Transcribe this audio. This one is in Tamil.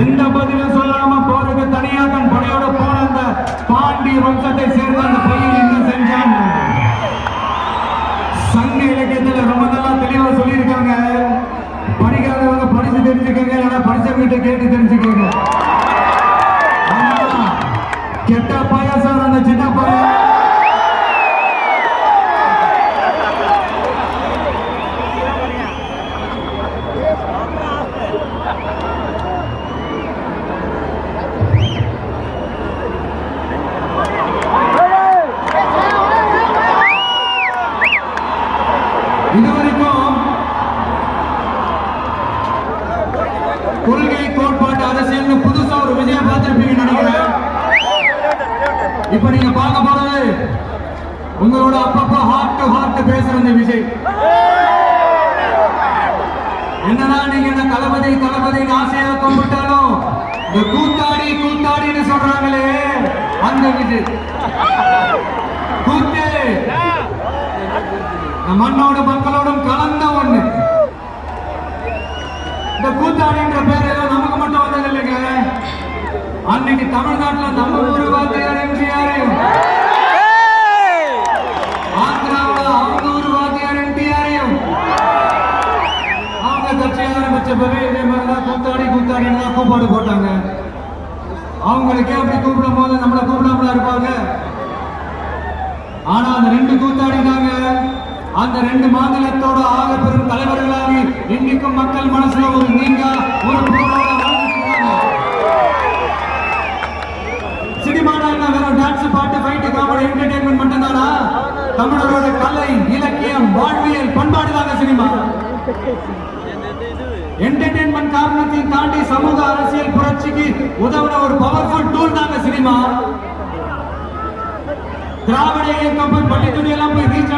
எந்த பதிலும் சொல்லாம போருக்கு தனியா தன் படையோட போன அந்த பாண்டி வம்சத்தை சேர்ந்த அந்த பையன் என்ன செஞ்சான்? சங்க இலக்கியத்துல ரொம்ப நல்லா தெளிவா சொல்லியிருக்காங்க. படிக்காதவங்க படிச்சு தெரிஞ்சுக்கங்க, இல்லைன்னா படிச்சவங்கிட்ட கேட்டு தெரிஞ்சுக்கங்க. கெட்ட பாயாசம் அந்த சின்ன பையன் இதுவரைக்கும் கொள்கை கோட்பாட்டு அரசியல் புதுசா ஒரு விஜயம் பார்த்திருப்பீங்க நினைக்கிறேன். இப்ப நீங்க பார்க்க போறது உங்களோட அப்பப்ப ஹார்ட் டு ஹார்ட் பேசுற இந்த விஜய். என்னன்னா நீங்க என்ன தளபதி தளபதி ஆசையா கும்பிட்டாலும் இந்த கூத்தாடி கூத்தாடின்னு சொல்றாங்களே அந்த விஜய் கூத்தே மண்ணோட மக்களோடும் கலந்த ஒண்ணு. இந்த கூத்தாடின்ற பேர் ஏதோ நமக்கு மட்டும் வந்தது இல்லைங்க. அன்னைக்கு தமிழ்நாட்டில் நம்ம ஊரு வாத்தியார் எம்ஜிஆரையும், ஆந்திராவில் அவங்க ஊரு வாத்தியார் என்டிஆரையும் அவங்க கட்சி ஆரம்பிச்சப்பவே இதே மாதிரிதான் கூத்தாடி கூத்தாடின்னு தான் கூப்பாடு போட்டாங்க. அவங்களுக்கே அப்படி கூப்பிடும் போது நம்மளை கூப்பிடாமல இருப்பாங்க. ஆனா அந்த ரெண்டு கூத்தாடி தாங்க அந்த ரெண்டு மாநிலத்தோட ஆக பெரும் தலைவர்களாகி இன்னைக்கும் மக்கள் மனசுல ஒரு நீங்க ஒரு சினிமானா வெறும் டான்ஸ் பாட்டு ஃபைட் காமெடி என்டர்டெயின்மெண்ட் மட்டும்தானா? தமிழரோட கலை இலக்கியம் வாழ்வியல் பண்பாடு தாங்க சினிமா. என்டர்டெயின்மெண்ட் காரணத்தையும் தாண்டி சமூக அரசியல் புரட்சிக்கு உதவுன ஒரு பவர்ஃபுல் டூல் தாங்க சினிமா. திராவிட இயக்கம் பள்ளி துணியெல்லாம் போய் ரீச்